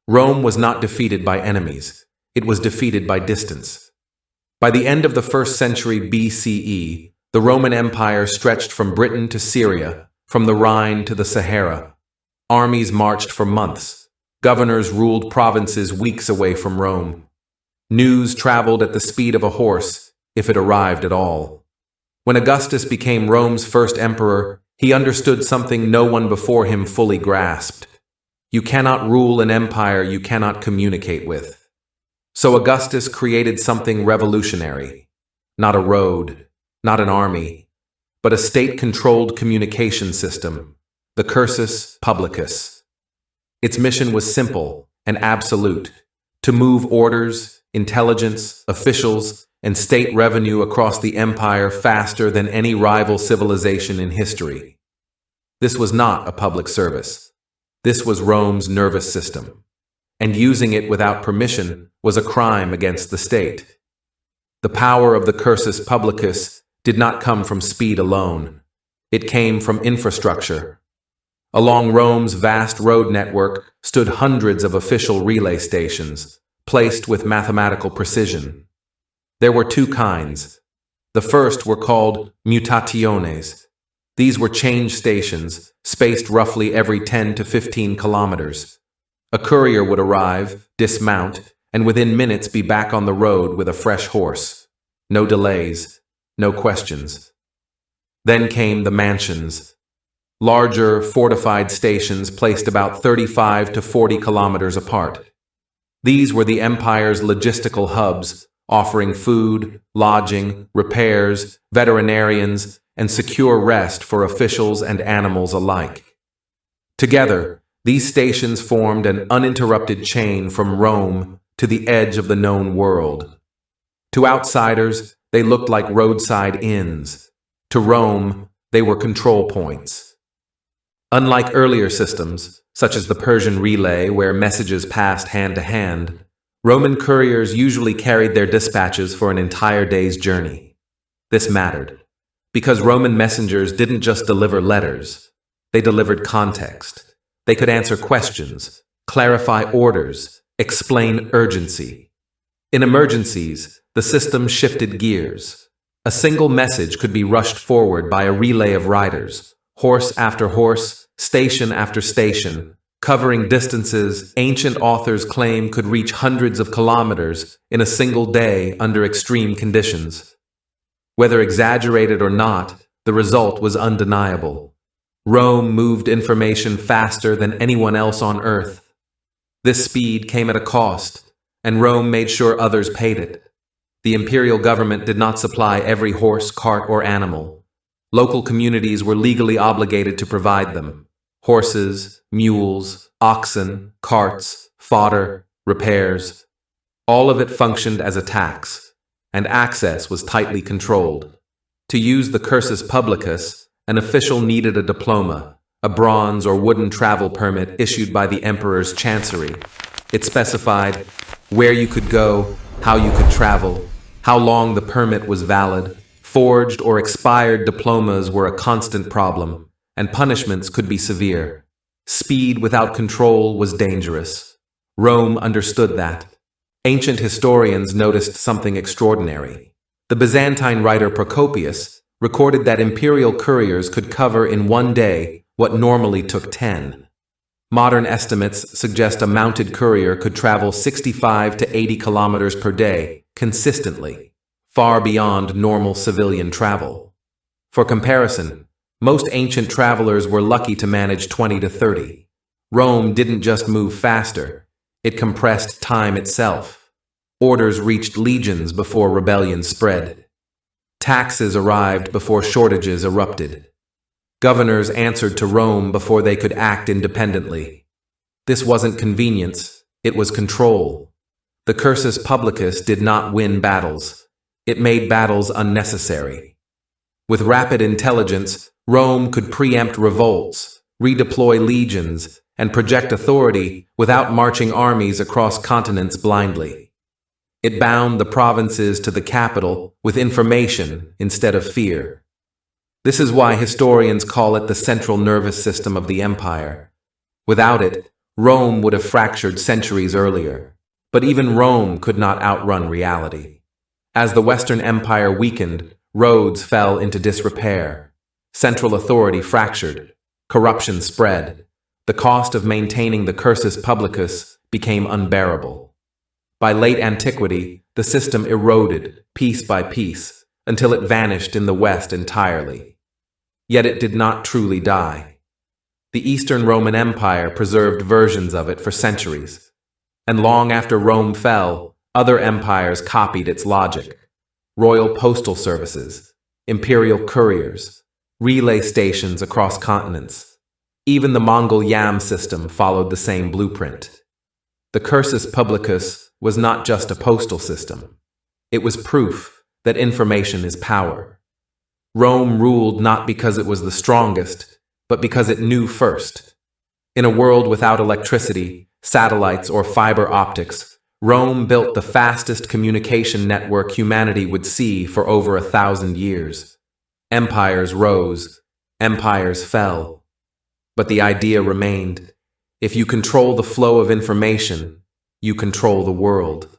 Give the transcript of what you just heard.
Rome was not defeated by enemies. It was defeated by distance. By the end of the 1st century BCE, the Roman Empire stretched from Britain to Syria, from the Rhine to the Sahara. Armies marched for months. Governors ruled provinces weeks away from Rome. News traveled at the speed of a horse, if it arrived at all. When Augustus became Rome's first emperor, he understood something no one before him fully grasped. You cannot rule an empire you cannot communicate with. So Augustus created something revolutionary. Not a road, not an army, but a state-controlled communication system, the Cursus Publicus. Its mission was simple and absolute: to move orders, intelligence, officials, and state revenue across the empire faster than any rival civilization in history. This was not a public service. This was Rome's nervous system, and using it without permission was a crime against the state. The power of the Cursus Publicus did not come from speed alone. It came from infrastructure. Along Rome's vast road network stood hundreds of official relay stations, placed with mathematical precision. There were two kinds. The first were called mutationes. These were change stations, spaced roughly every 10 to 15 kilometers. A courier would arrive, dismount, and within minutes be back on the road with a fresh horse. No delays, no questions. Then came the mansions. Larger, fortified stations placed about 35 to 40 kilometers apart. These were the empire's logistical hubs, offering food, lodging, repairs, veterinarians, and secure rest for officials and animals alike. Together, these stations formed an uninterrupted chain from Rome to the edge of the known world. To outsiders, they looked like roadside inns. To Rome, they were control points. Unlike earlier systems, such as the Persian relay where messages passed hand to hand, Roman couriers usually carried their dispatches for an entire day's journey. This mattered, because Roman messengers didn't just deliver letters, they delivered context. They could answer questions, clarify orders, explain urgency. In emergencies, the system shifted gears. A single message could be rushed forward by a relay of riders, horse after horse, station after station, covering distances ancient authors claim could reach hundreds of kilometers in a single day under extreme conditions. Whether exaggerated or not, the result was undeniable. Rome moved information faster than anyone else on Earth. This speed came at a cost, and Rome made sure others paid it. The imperial government did not supply every horse, cart, or animal. Local communities were legally obligated to provide them. Horses, mules, oxen, carts, fodder, repairs. All of it functioned as a tax, and access was tightly controlled. To use the Cursus Publicus, an official needed a diploma, a bronze or wooden travel permit issued by the emperor's chancery. It specified where you could go, how you could travel, how long the permit was valid. Forged or expired diplomas were a constant problem, and punishments could be severe. Speed without control was dangerous. Rome understood that. Ancient historians noticed something extraordinary. The Byzantine writer Procopius recorded that imperial couriers could cover in one day what normally took 10. Modern estimates suggest a mounted courier could travel 65 to 80 kilometers per day, consistently, far beyond normal civilian travel. For comparison, most ancient travelers were lucky to manage 20 to 30. Rome didn't just move faster, it compressed time itself. Orders reached legions before rebellion spread. Taxes arrived before shortages erupted. Governors answered to Rome before they could act independently. This wasn't convenience, it was control. The Cursus Publicus did not win battles. It made battles unnecessary. With rapid intelligence, Rome could preempt revolts, redeploy legions, and project authority without marching armies across continents blindly. It bound the provinces to the capital with information instead of fear. This is why historians call it the central nervous system of the empire. Without it, Rome would have fractured centuries earlier. But even Rome could not outrun reality. As the Western Empire weakened, roads fell into disrepair. Central authority fractured. Corruption spread. The cost of maintaining the Cursus Publicus became unbearable. By late antiquity, the system eroded, piece by piece, until it vanished in the West entirely. Yet it did not truly die. The Eastern Roman Empire preserved versions of it for centuries. And long after Rome fell, other empires copied its logic. Royal postal services, imperial couriers, relay stations across continents. Even the Mongol yam system followed the same blueprint. The Cursus Publicus was not just a postal system. It was proof that information is power. Rome ruled not because it was the strongest, but because it knew first. In a world without electricity, satellites, or fiber optics, Rome built the fastest communication network humanity would see for over 1,000 years. Empires rose, empires fell. But the idea remained: if you control the flow of information, you control the world.